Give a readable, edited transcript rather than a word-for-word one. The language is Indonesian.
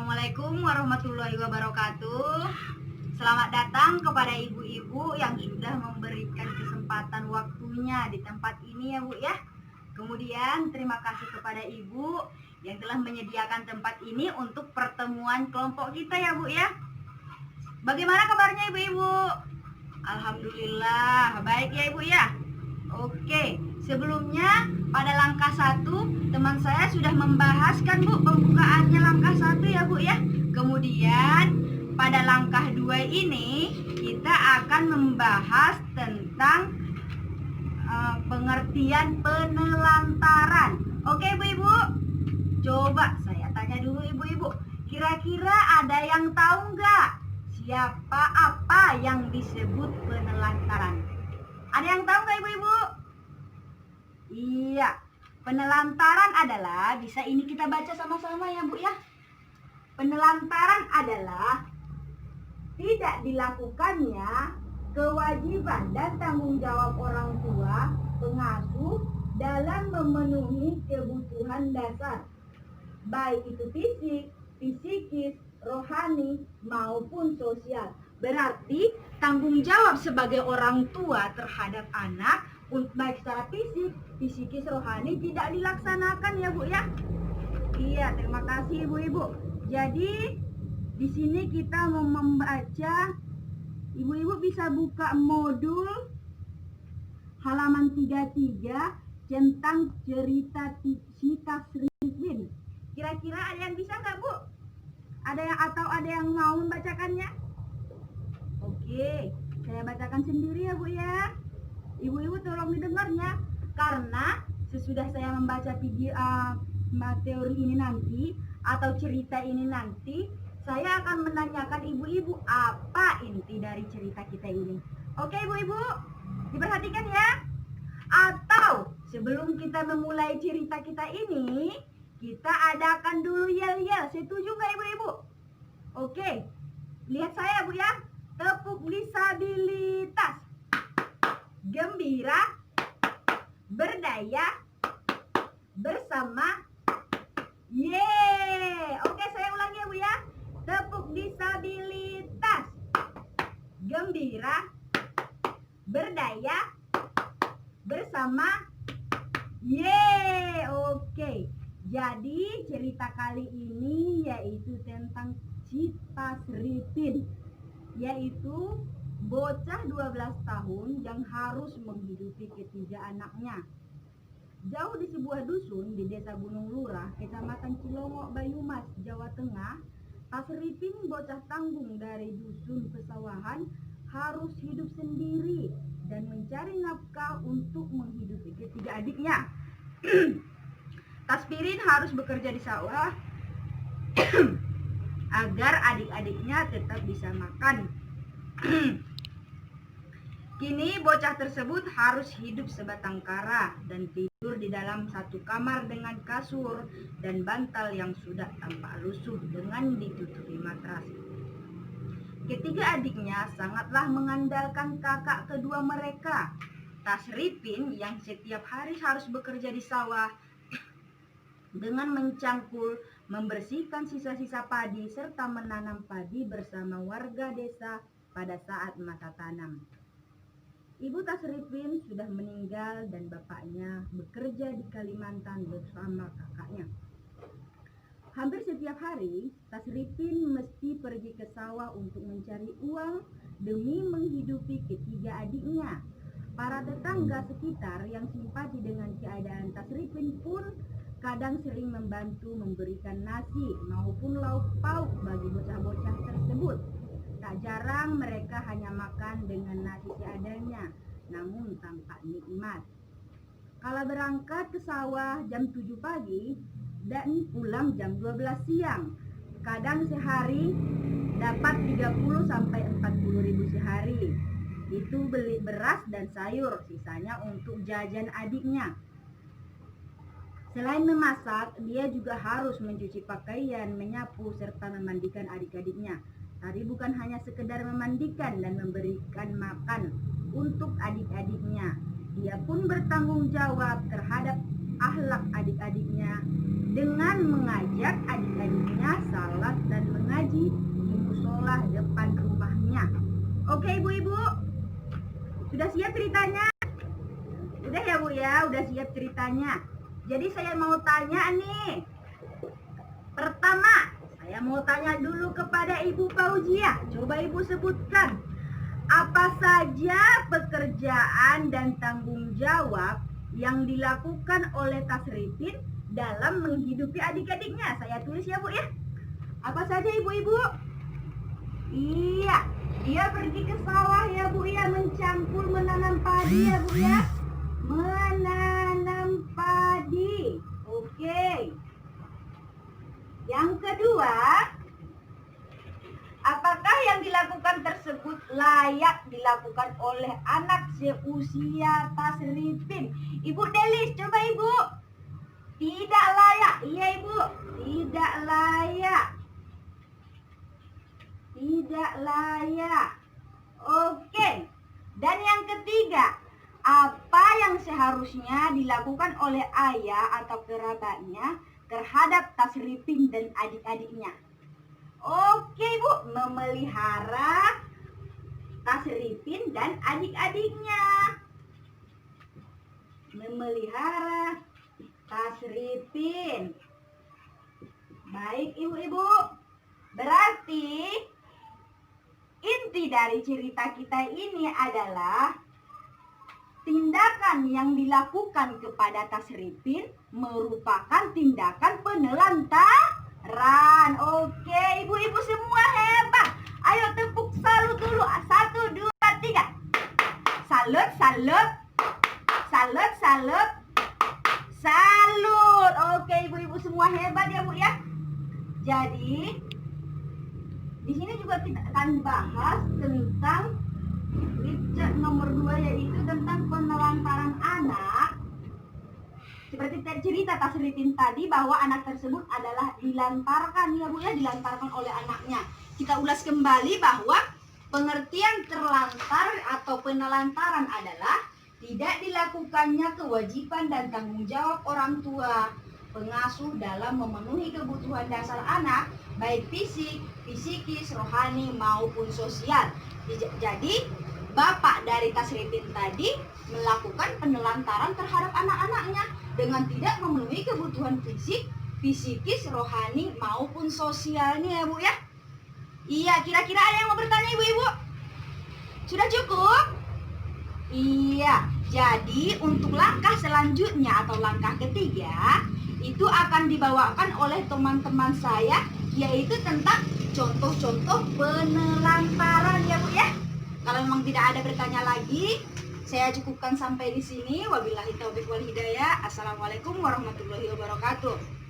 Assalamualaikum warahmatullahi wabarakatuh. Selamat datang kepada ibu-ibu yang sudah memberikan kesempatan waktunya di tempat ini ya Bu ya. Kemudian terima kasih kepada ibu yang telah menyediakan tempat ini untuk pertemuan kelompok kita ya Bu ya. Bagaimana kabarnya ibu-ibu? Alhamdulillah baik ya ibu ya. Oke, sebelumnya pada langkah 1 teman saya sudah membahaskan Bu pembukaannya langkah 1 ya Bu ya. Kemudian pada langkah 2 ini kita akan membahas tentang pengertian penelantaran. Oke ibu-ibu, coba saya tanya dulu ibu-ibu, kira-kira ada yang tahu nggak siapa apa yang disebut penelantaran? Ada yang tahu nggak ibu-ibu? Iya, penelantaran adalah, bisa ini kita baca sama-sama ya Bu ya. Penelantaran adalah tidak dilakukannya kewajiban dan tanggung jawab orang tua pengasuh dalam memenuhi kebutuhan dasar, baik itu fisik, psikis, rohani maupun sosial. Berarti tanggung jawab sebagai orang tua terhadap anak baik secara fisik, psikis, rohani tidak dilaksanakan ya Bu ya. Iya, terima kasih ibu-ibu. Jadi di sini kita mau membaca, ibu-ibu bisa buka modul halaman 33 tentang cerita si Tasrifin. Kira-kira ada yang bisa nggak Bu? Ada yang mau membacakannya? Oke, saya bacakan sendiri ya Bu ya. Ibu-ibu tolong didengarnya, karena sesudah saya membaca teori ini nanti atau cerita ini nanti, saya akan menanyakan ibu-ibu apa inti dari cerita kita ini. Oke ibu-ibu, diperhatikan ya. Atau sebelum kita memulai cerita kita ini, kita adakan dulu yel-yel. Setuju nggak ibu-ibu? Oke, lihat saya Bu ya. Tepuk disabilitas, gembira, berdaya, bersama, yeay. Oke, saya ulangi ya Bu ya. Tepuk disabilitas, gembira, berdaya, bersama, yeay. Oke, jadi cerita kali ini yaitu tentang si Tasrifin, yaitu bocah 12 tahun yang harus menghidupi ketiga anaknya. Jauh di sebuah dusun di desa Gunung Lurah, kecamatan Cilongok, Bayumas, Jawa Tengah, Tasrifin bocah tanggung dari dusun pesawahan harus hidup sendiri dan mencari nafkah untuk menghidupi ketiga adiknya. Tasrifin harus bekerja di sawah agar adik-adiknya tetap bisa makan. Kini bocah tersebut harus hidup sebatang kara dan tidur di dalam satu kamar dengan kasur dan bantal yang sudah tampak lusuh dengan ditutupi matras. Ketiga adiknya sangatlah mengandalkan kakak kedua mereka, Tasrifin, yang setiap hari harus bekerja di sawah dengan mencangkul, membersihkan sisa-sisa padi, serta menanam padi bersama warga desa pada saat masa tanam. Ibu Tasrifin sudah meninggal dan bapaknya bekerja di Kalimantan bersama kakaknya. Hampir setiap hari, Tasrifin mesti pergi ke sawah untuk mencari uang demi menghidupi ketiga adiknya. Para tetangga sekitar yang simpati dengan keadaan Tasrifin pun kadang sering membantu memberikan nasi maupun lauk pauk bagi bocah-bocah tersebut. Tak jarang mereka hanya makan dengan nasi seadanya, namun tampak nikmat. Kala berangkat ke sawah jam 7 pagi dan pulang jam 12 siang. Kadang sehari dapat 30 sampai 40 ribu sehari. Itu beli beras dan sayur, sisanya untuk jajan adiknya. Selain memasak, dia juga harus mencuci pakaian, menyapu, serta memandikan adik-adiknya. Tapi bukan hanya sekedar memandikan dan memberikan makan untuk adik-adiknya. Dia pun bertanggung jawab terhadap akhlak adik-adiknya dengan mengajak adik-adiknya salat dan di musola depan rumahnya. Oke ibu-ibu, sudah siap ceritanya? Udah ya Bu ya, udah siap ceritanya. Jadi saya mau tanya nih. Pertama, saya mau tanya dulu kepada Ibu Fauzia. Coba Ibu sebutkan, apa saja pekerjaan dan tanggung jawab yang dilakukan oleh Tasripin dalam menghidupi adik-adiknya? Saya tulis ya Bu ya. Apa saja ibu-ibu? Iya, dia pergi ke sawah ya Bu ya, mencampur menanam padi ya Bu ya. Menanam padi. Oke. Yang kedua, apakah yang dilakukan tersebut layak dilakukan oleh anak seusia Tasripin? Ibu Delis, coba Ibu. Tidak layak. Iya Ibu, tidak layak. Tidak layak. Oke. Dan yang ketiga, apa yang seharusnya dilakukan oleh ayah atau kerabatnya terhadap Tasripin dan adik-adiknya? Oke Bu, memelihara Tasripin dan adik-adiknya. Memelihara Tasripin. Baik ibu-ibu, berarti inti dari cerita kita ini adalah tindakan yang dilakukan kepada Tasripin merupakan tindakan penelantaran. Oke, ibu-ibu semua hebat. Ayo tepuk salut dulu. 1, 2, 3. Salut, salut. Salut, salut. Salut. Oke, ibu-ibu semua hebat ya Bu ya. Jadi di sini juga kita akan bahas tentang Richard nomor 2, yaitu tentang penelantaran anak. Seperti cerita Tasripin tadi bahwa anak tersebut adalah dilantarkan ya Bu ya, dilantarkan oleh anaknya. Kita ulas kembali bahwa pengertian terlantar atau penelantaran adalah tidak dilakukannya kewajiban dan tanggung jawab orang tua pengasuh dalam memenuhi kebutuhan dasar anak, baik fisik, psikis, rohani maupun sosial. Jadi bapak dari Tasripin tadi melakukan penelantaran terhadap anak-anaknya dengan tidak memenuhi kebutuhan fisik, psikis, rohani maupun sosialnya ya Bu ya. Iya, kira-kira ada yang mau bertanya ibu-ibu? Sudah cukup? Iya, jadi untuk langkah selanjutnya atau langkah ketiga itu akan dibawakan oleh teman-teman saya, yaitu tentang contoh-contoh penelantaran ya Bu ya. Kalau memang tidak ada bertanya lagi, saya cukupkan sampai di sini. Wabillahi taufiq wal hidayah. Assalamualaikum warahmatullahi wabarakatuh.